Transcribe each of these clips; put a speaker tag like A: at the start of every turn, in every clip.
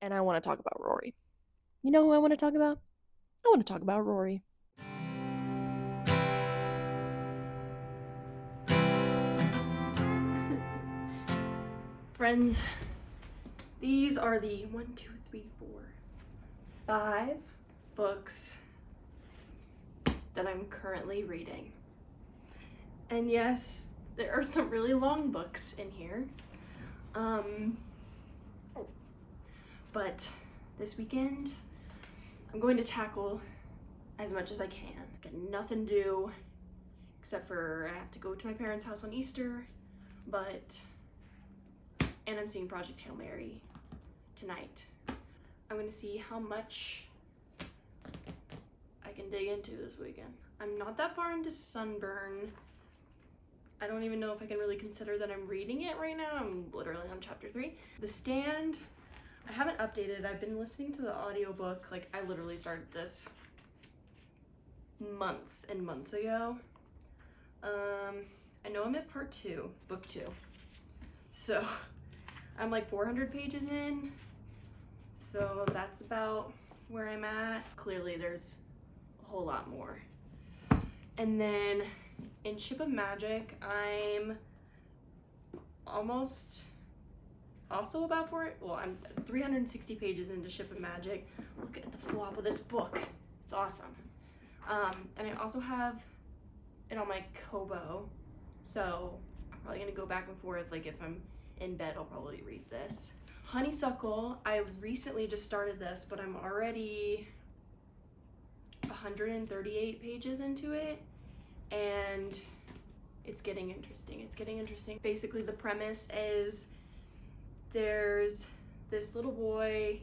A: and I want to talk about Rory. You know who I want to talk about? I want to talk about Rory. Friends, these are the 5 books that I'm currently reading. And yes, there are some really long books in here. But this weekend, I'm going to tackle as much as I can. Got nothing to do except for I have to go to my parents' house on Easter, and I'm seeing Project Hail Mary tonight. I'm gonna see how much I can dig into this weekend. I'm not that far into Sunburn. I don't even know if I can really consider that I'm reading it right now. I'm literally on chapter 3. The Stand, I haven't updated. I've been listening to the audiobook. Like, I literally started this months and months ago. I know I'm at part 2, book 2. So I'm like 400 pages in. So that's about where I'm at. Clearly there's a whole lot more. And then in Ship of Magic, I'm almost also about I'm 360 pages into Ship of Magic. Look at the flop of this book. It's awesome. And I also have it on my Kobo. So I'm probably gonna go back and forth. Like if I'm in bed, I'll probably read this. Honeysuckle, I recently just started this, but I'm already 138 pages into it, and it's getting interesting. Basically, the premise is there's this little boy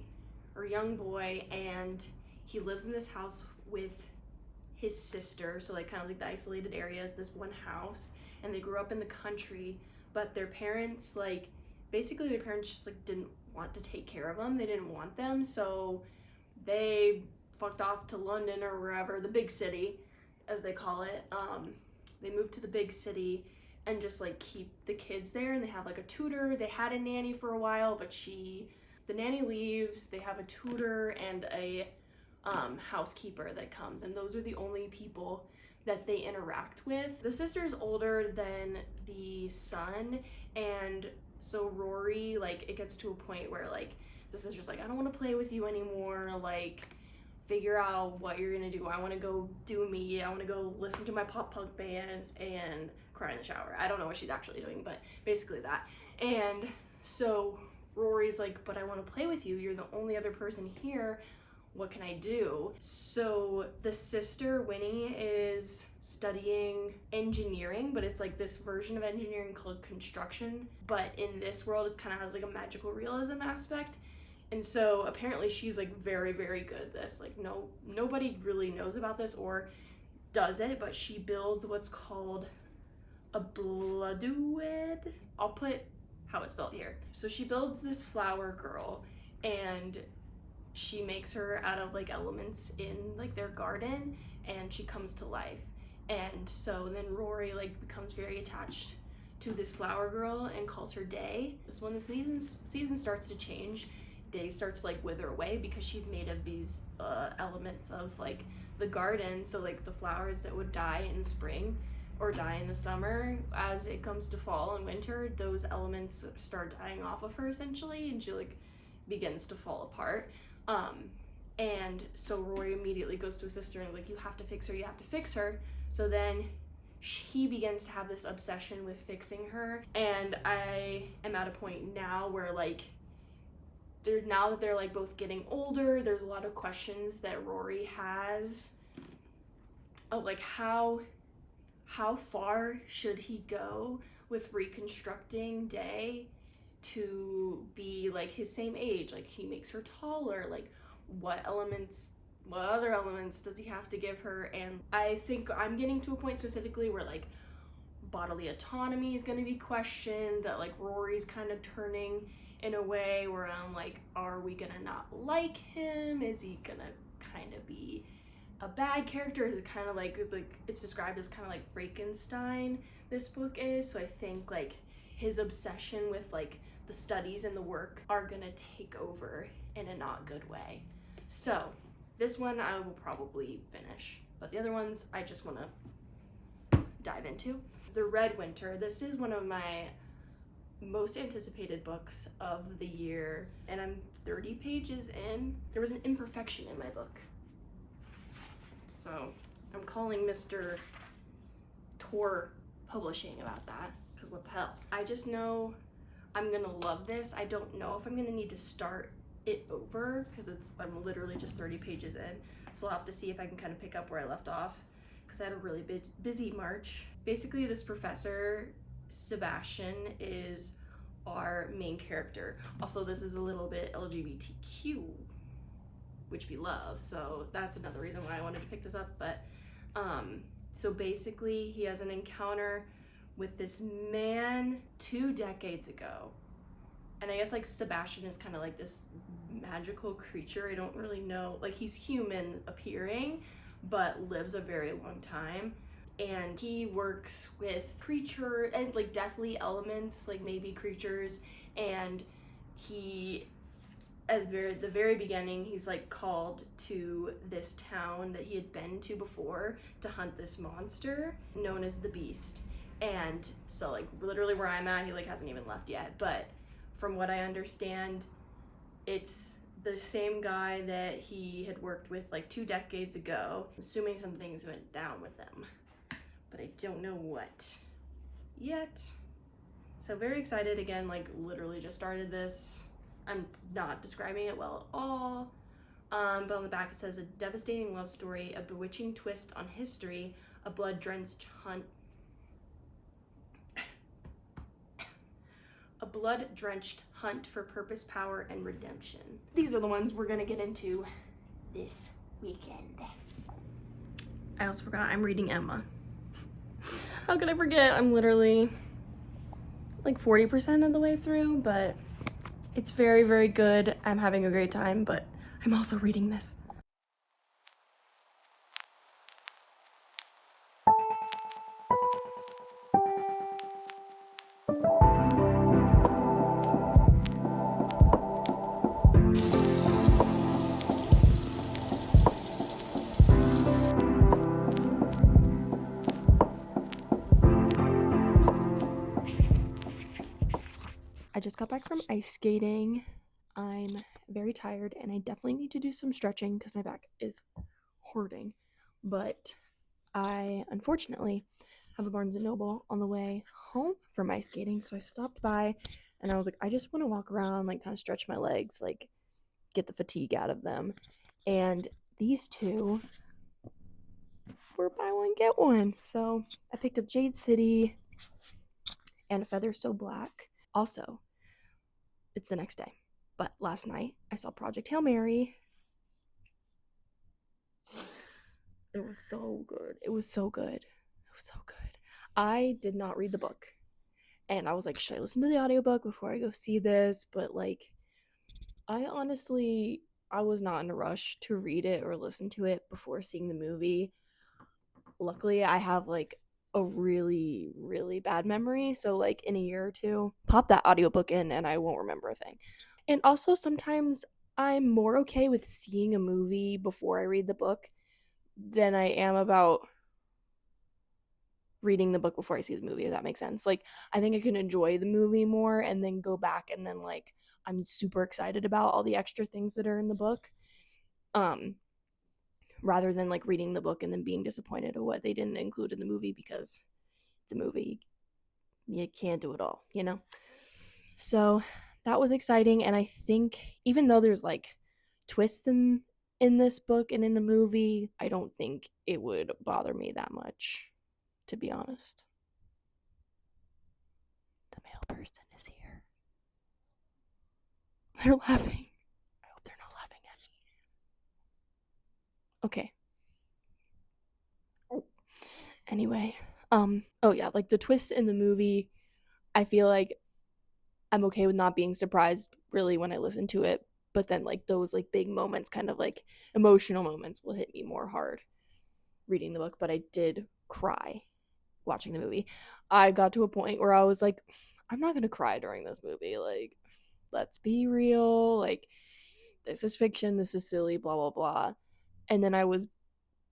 A: or young boy, and he lives in this house with his sister, so like kind of like the isolated areas, this one house, and they grew up in the country, but their parents just like didn't want to take care of them. They didn't want them, so they fucked off to London or wherever, the big city as they call it. They moved to the big city and just like keep the kids there, and they have like a tutor. They had a nanny for a while, but the nanny leaves. They have a tutor and a housekeeper that comes, and those are the only people that they interact with. The sister's older than the son, and so Rory, like, it gets to a point where like the sister's like, I don't want to play with you anymore, like figure out what you're gonna do. I want to go do me. I want to go listen to my pop punk bands and cry in the shower. I don't know what she's actually doing, but basically that. And so Rory's like, but I want to play with you. You're the only other person here. What can I do? So the sister, Winnie, is studying engineering, but it's like this version of engineering called construction. But in this world, it kind of has like a magical realism aspect. And so apparently she's like very, very good at this. Like nobody really knows about this or does it, but she builds what's called a bloodwood. I'll put how it's spelled here. So she builds this flower girl, and she makes her out of like elements in like their garden, and she comes to life. And so then Rory like becomes very attached to this flower girl and calls her Day. Just when the season starts to change, Day starts to like wither away because she's made of these elements of like the garden. So like the flowers that would die in spring or die in the summer, as it comes to fall and winter, those elements start dying off of her essentially, and she like begins to fall apart. And so Rory immediately goes to his sister and like, you have to fix her. So then he begins to have this obsession with fixing her, and I am at a point now where like now that they're like both getting older, there's a lot of questions that Rory has of like how far should he go with reconstructing Day to be like his same age. Like, he makes her taller, like what other elements does he have to give her? And I think I'm getting to a point specifically where like bodily autonomy is going to be questioned, that like Rory's kind of turning in a way where I'm like, are we gonna not like him? Is he gonna kind of be a bad character? Is it kind of like it's described as kind of like Frankenstein, this book is? So I think like his obsession with like the studies and the work are gonna take over in a not good way. So this one I will probably finish, but the other ones I just want to dive into. The Red Winter. This is one of my most anticipated books of the year, and I'm 30 pages in. There was an imperfection in my book, so I'm calling Mr. Tor Publishing about that, because what the hell. I just know I'm gonna love this. I don't know if I'm gonna need to start it over, because I'm literally just 30 pages in, so I'll have to see if I can kind of pick up where I left off, because I had a really busy March. Basically, this professor, Sebastian, is our main character. Also, this is a little bit LGBTQ, which we love, so that's another reason why I wanted to pick this up. But so basically he has an encounter with this man 2 decades ago, and I guess like Sebastian is kind of like this magical creature. I don't really know, like he's human appearing but lives a very long time, and he works with creature and like deathly elements, like maybe creatures, and he at the very beginning, he's like called to this town that he had been to before to hunt this monster known as the Beast. And so like literally where I'm at, he like hasn't even left yet, but from what I understand, it's the same guy that he had worked with like 2 decades ago. I'm assuming some things went down with them, but I don't know what yet. So very excited again, like literally just started this. I'm not describing it well at all, but on the back it says, a devastating love story, a bewitching twist on history, a blood-drenched hunt for purpose, power, and redemption. These are the ones we're gonna get into this weekend. I also forgot I'm reading Emma. How could I forget? I'm literally like 40% of the way through, but it's very, very good. I'm having a great time, but I'm also reading this. I just got back from ice skating. I'm very tired and I definitely need to do some stretching because my back is hurting. But I unfortunately have a Barnes & Noble on the way home from ice skating, so I stopped by and I was like, I just want to walk around, like kind of stretch my legs, like get the fatigue out of them. And these two were buy one get one, so I picked up Jade City and A Feather So Black. Also, it's the next day, but last night I saw Project Hail Mary. It was so good. It was so good. It was so good. I did not read the book, and I was like, should I listen to the audiobook before I go see this? But like, I was not in a rush to read it or listen to it before seeing the movie. Luckily, I have like a really, really bad memory, so like in a year or two, pop that audiobook in and I won't remember a thing. And also sometimes I'm more okay with seeing a movie before I read the book than I am about reading the book before I see the movie, if that makes sense. Like, I think I can enjoy the movie more and then go back and then like I'm super excited about all the extra things that are in the book, rather than like reading the book and then being disappointed at what they didn't include in the movie, because it's a movie, you can't do it all, you know? So that was exciting, and I think even though there's like twists in this book and in the movie, I don't think it would bother me that much, to be honest. The male person is here. They're laughing. I hope they're not laughing at me. Okay. Anyway, oh yeah, like the twists in the movie, I feel like I'm okay with not being surprised really when I listen to it, but then like those like big moments, kind of like emotional moments, will hit me more hard reading the book. But I did cry watching the movie. I got to a point where I was like, I'm not gonna cry during this movie. Like, let's be real. Like, this is fiction. This is silly. Blah blah blah. And then I was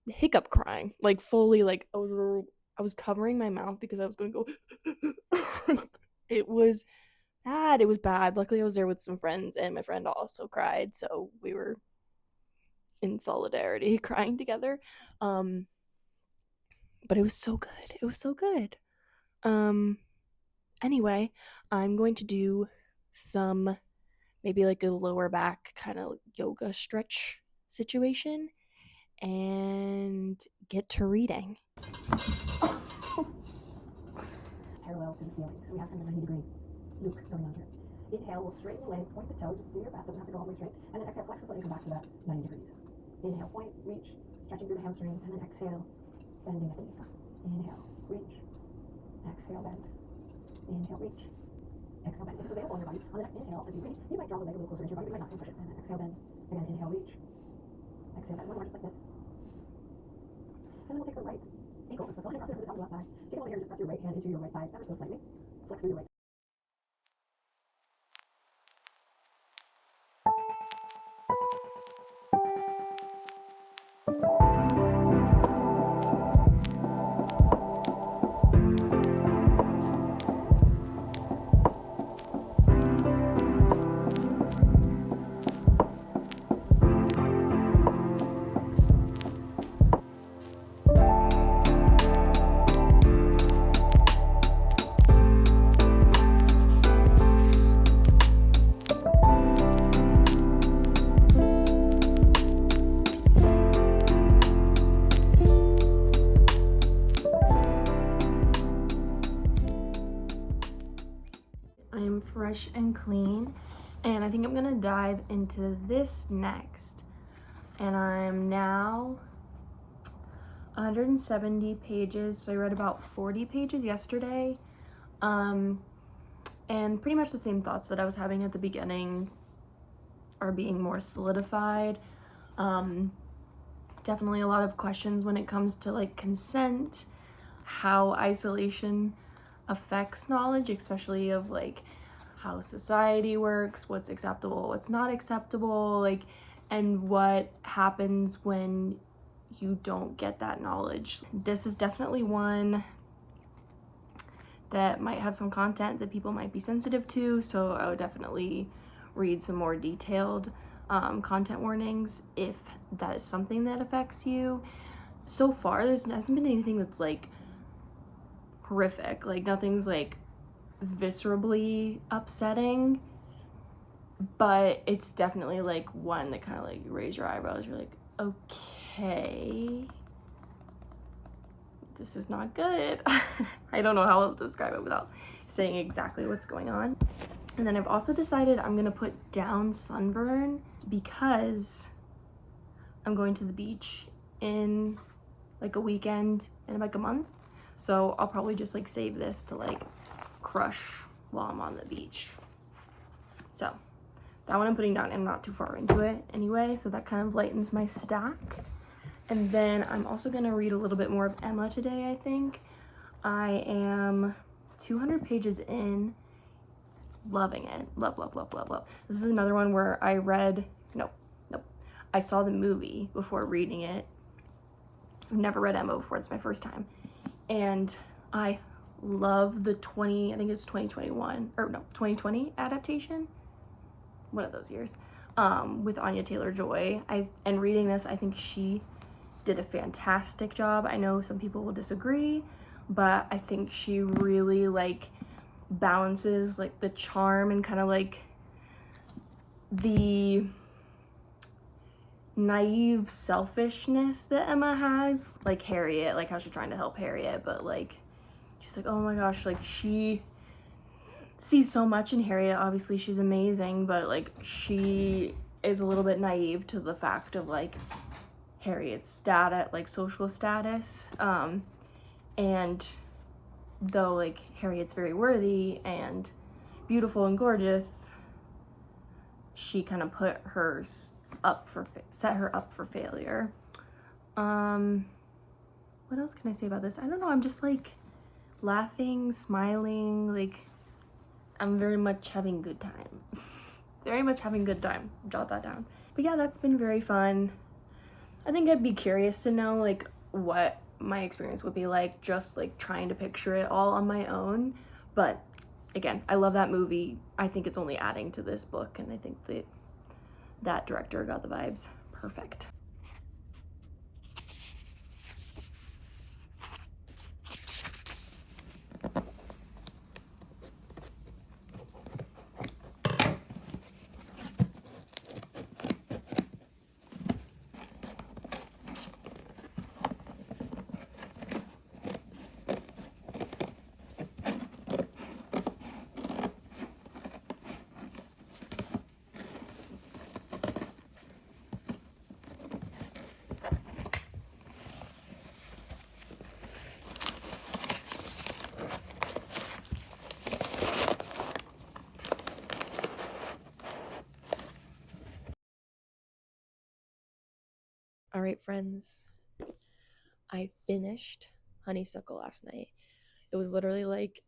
A: hiccup crying, like fully. Like I was covering my mouth because I was going to go. It was bad. It was bad. Luckily, I was there with some friends, and my friend also cried, so we were in solidarity crying together. Um, but it was so good. It was so good. Um, anyway, I'm going to do some maybe like a lower back kind of yoga stretch situation and get to reading. Parallel to the ceiling. So we have kind of a 90-degree loop going on here. Inhale, we'll straighten the leg, point the toe, just do your best, doesn't have to go all the way straight. And then exhale, flex the foot and come back to that 90 degrees. Inhale, point, reach, stretching through the hamstring, and then exhale, bending at the knee. Inhale, reach, exhale, bend. Inhale, reach, exhale, bend. If it's available in your body, on the next inhale, as you reach, you might draw the leg a little closer into your body, but you might not push it. And then exhale, bend. Again, inhale, reach, exhale, bend. One more, just like this. And then we'll take the right ankle, just the left hand, the top of the left thigh. Take a moment here and just press your right hand into your right thigh, ever so slightly. Flex through your right. I am fresh and clean, and I think I'm gonna dive into this next. And I'm now 170 pages, so I read about 40 pages yesterday. And pretty much the same thoughts that I was having at the beginning are being more solidified. Definitely a lot of questions when it comes to like consent, how isolation affects knowledge, especially of like how society works, what's acceptable, what's not acceptable, like, and what happens when you don't get that knowledge. This is definitely one that might have some content that people might be sensitive to, so I would definitely read some more detailed content warnings if that is something that affects you. So far, there hasn't been anything that's like horrific, like nothing's like viscerally upsetting, but it's definitely like one that kind of like you raise your eyebrows, you're like, okay, this is not good. I don't know how else to describe it without saying exactly what's going on. And then I've also decided I'm gonna put down sunburn because I'm going to the beach in like a weekend in like a month. So I'll probably just like save this to like crush while I'm on the beach. So that one I'm putting down, and I'm not too far into it anyway, so that kind of lightens my stack. And then I'm also gonna read a little bit more of Emma today, I think. I am 200 pages in, loving it. Love, love, love, love, love. This is another one where I read, nope. I saw the movie before reading it. I've never read Emma before, it's my first time. And I love the 2020 adaptation, one of those years, with Anya Taylor-Joy. And reading this, I think she did a fantastic job. I know some people will disagree, but I think she really like balances like the charm and kind of like the naive selfishness that Emma has, like Harriet, like how she's trying to help Harriet, but like she's like, oh my gosh, like she sees so much in Harriet. Obviously she's amazing, but like she is a little bit naive to the fact of like Harriet's status, like social status, and though like Harriet's very worthy and beautiful and gorgeous, she kind of set her up for failure. What else can I say about this? I don't know, I'm just like laughing, smiling, like I'm very much having a good time. Very much having a good time. Jot that down. But yeah, that's been very fun. I think I'd be curious to know like what my experience would be like just like trying to picture it all on my own. But again, I love that movie. I think it's only adding to this book, and I think that director got the vibes perfect. All right, friends, I finished Honeysuckle last night. It was literally like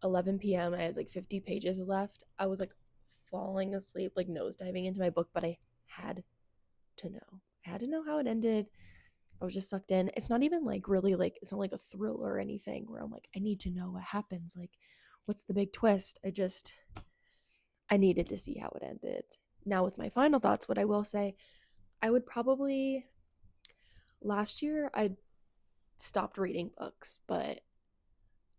A: 11 p.m. I had like 50 pages left. I was like falling asleep, like nosediving into my book, but I had to know. I had to know how it ended. I was just sucked in. It's not even like really like, it's not like a thriller or anything where I'm like, I need to know what happens. Like, what's the big twist? I needed to see how it ended. Now, with my final thoughts, what I will say, I would probably, last year, I stopped reading books, but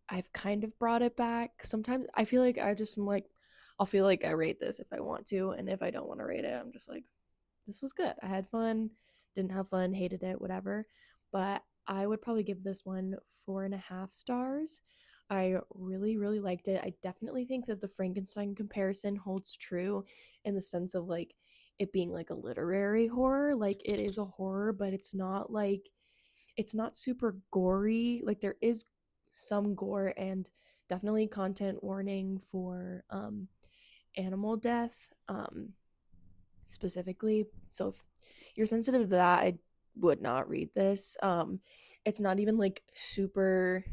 A: I've kind of brought it back. Sometimes I feel like I just am like, I'll feel like I rate this if I want to, and if I don't want to rate it, I'm just like, this was good. I had fun, didn't have fun, hated it, whatever. But I would probably give this one 4.5 stars. I really, really liked it. I definitely think that the Frankenstein comparison holds true in the sense of like it being like a literary horror. Like it is a horror, but it's not super gory. Like there is some gore and definitely content warning for animal death specifically. So if you're sensitive to that, I would not read this. It's not even like super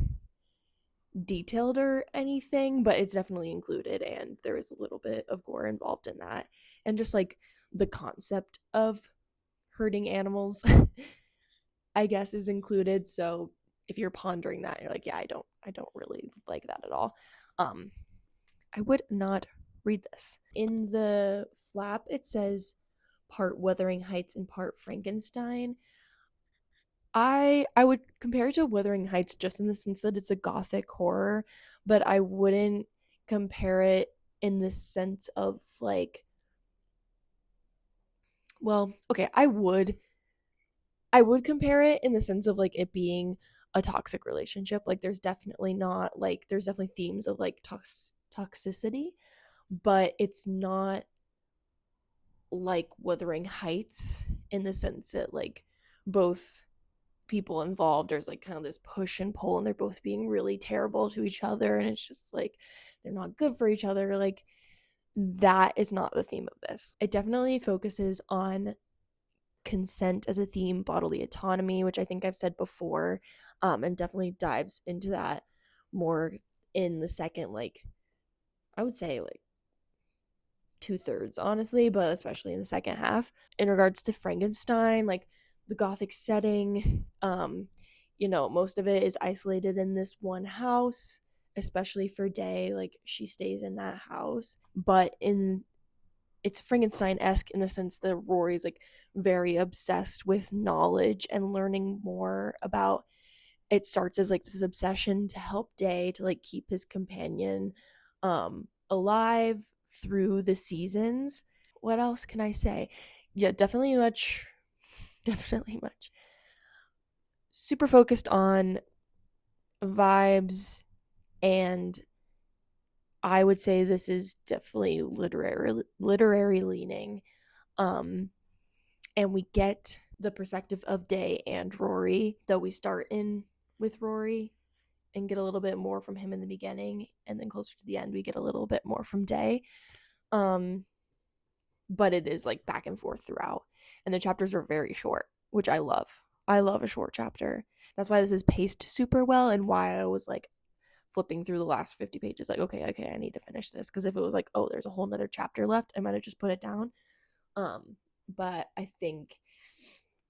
A: detailed or anything, but it's definitely included, and there is a little bit of gore involved in that. And just like the concept of hurting animals I guess is included. So if you're pondering that, you're like, yeah, I don't really like that at all. Um, I would not read this. In the flap, it says part Wuthering Heights and part Frankenstein. I would compare it to Wuthering Heights just in the sense that it's a gothic horror, but I wouldn't compare it in the sense of like, well, okay, I would compare it in the sense of like it being a toxic relationship. Like there's definitely themes of like toxicity, but it's not like Wuthering Heights in the sense that like both people involved, there's like kind of this push and pull, and they're both being really terrible to each other, and it's just like they're not good for each other. Like that is not the theme of this. It definitely focuses on consent as a theme, bodily autonomy, which I think I've said before, and definitely dives into that more in the second, like I would say like 2/3 honestly, but especially in the second half. In regards to Frankenstein, like the gothic setting, most of it is isolated in this one house, especially for Day. Like she stays in that house, but it's Frankenstein-esque in the sense that Rory's like very obsessed with knowledge and learning more about. It starts as like this obsession to help Day to like keep his companion alive through the seasons. What else can I say? Yeah, definitely much super focused on vibes, and I would say this is definitely literary leaning. And we get the perspective of Day and Rory, though we start in with Rory and get a little bit more from him in the beginning, and then closer to the end we get a little bit more from Day. But it is like back and forth throughout, and the chapters are very short, which I love. I love a short chapter. That's why this is paced super well, and why I was like
B: flipping through the last 50 pages, like, okay, I need to finish this. Because if it was like, oh, there's a whole nother chapter left, I might have just put it down. But I think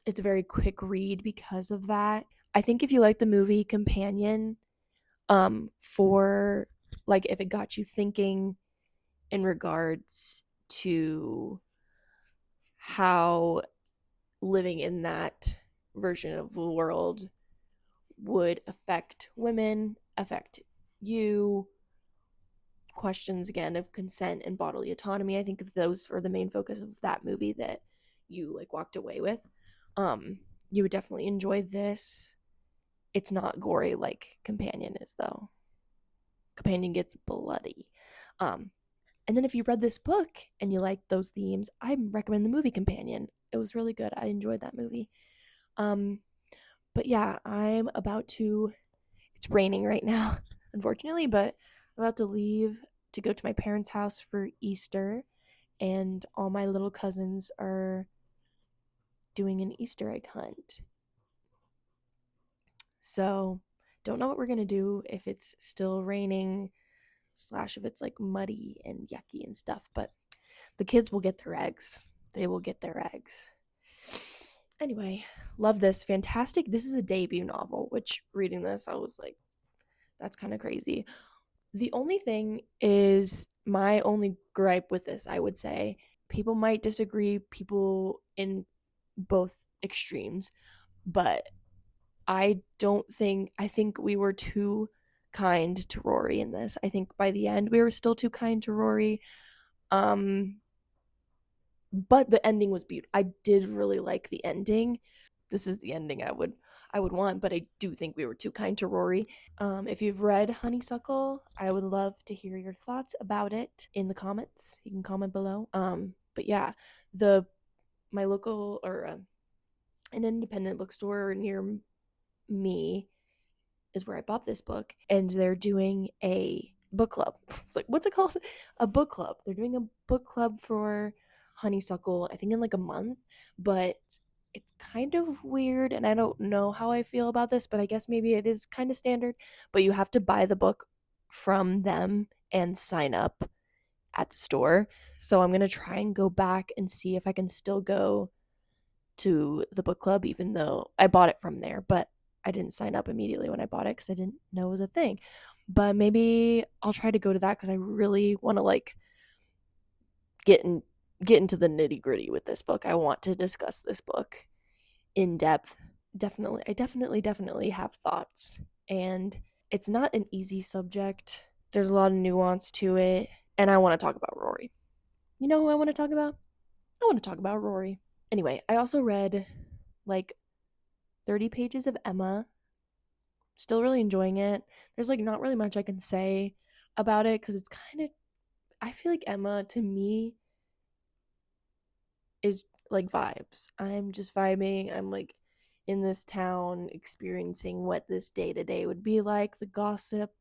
B: it's a very quick read because of that. I think if you like the movie Companion, for like if it got you thinking in regards to how living in that version of the world would affect women, affect you, questions again of consent and bodily autonomy. I think if those are the main focus of that movie that you like walked away with, you would definitely enjoy this. It's not gory like Companion is though. Companion gets bloody. And then if you read this book and you like those themes, I recommend the movie Companion. It was really good. I enjoyed that movie. But yeah, I'm about to, it's raining right now, unfortunately, but I'm about to leave to go to my parents' house for Easter, and all my little cousins are doing an Easter egg hunt. So, don't know what we're gonna do if it's still raining, slash if it's like muddy and yucky and stuff, but the kids will get their eggs. They will get their eggs. Anyway, love this. Fantastic. This is a debut novel, which reading this, I was like, that's kind of crazy. The only thing is, my only gripe with this, I would say, people might disagree, people in both extremes, but I think we were too kind to Rory in this. I think by the end we were still too kind to Rory. But the ending was beautiful. I did really like the ending. This is the ending I would want, but I do think we were too kind to Rory. If you've read Honeysuckle, I would love to hear your thoughts about it in the comments. You can comment below. But yeah, my local or an independent bookstore near me is where I bought this book, and they're doing a book club. It's like, what's it called? A book club. They're doing a book club for Honeysuckle, I think in like a month, but it's kind of weird, and I don't know how I feel about this, but I guess maybe it is kind of standard, but you have to buy the book from them and sign up at the store. So I'm going to try and go back and see if I can still go to the book club, even though I bought it from there, but I didn't sign up immediately when I bought it because I didn't know it was a thing. But maybe I'll try to go to that because I really want to like get into the nitty gritty with this book. I want to discuss this book in depth. I definitely have thoughts, and it's not an easy subject. There's a lot of nuance to it, and I want to talk about Rory. You know who I want to talk about? I want to talk about Rory. Anyway, I also read like 30 pages of Emma. Still really enjoying it. There's like not really much I can say about it because it's kind of, I feel like Emma to me is like vibes. I'm just vibing. I'm like in this town experiencing what this day to day would be like, the gossip,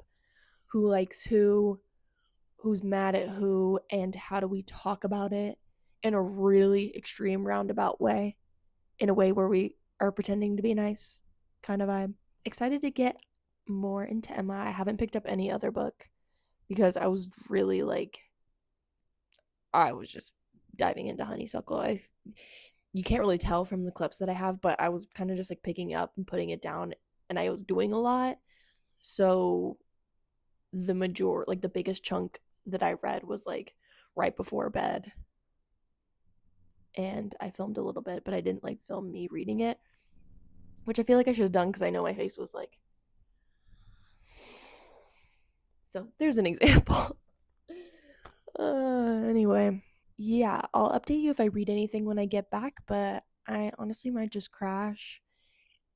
B: who likes who's mad at who, and how do we talk about it in a really extreme roundabout way, in a way where we are pretending to be nice kind of vibe. Excited to get more into Emma. I haven't picked up any other book because I was really like, I was just diving into Honeysuckle. You can't really tell from the clips that I have, but I was kind of just like picking up and putting it down, and I was doing a lot. So the biggest chunk that I read was like right before bed, and I filmed a little bit, but I didn't like film me reading it, which I feel like I should have done because I know my face was like. So there's an example. Anyway, yeah, I'll update you if I read anything when I get back, but I honestly might just crash,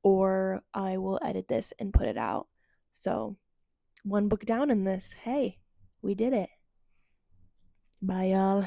B: or I will edit this and put it out. So, one book down in this. Hey, we did it. Bye, y'all.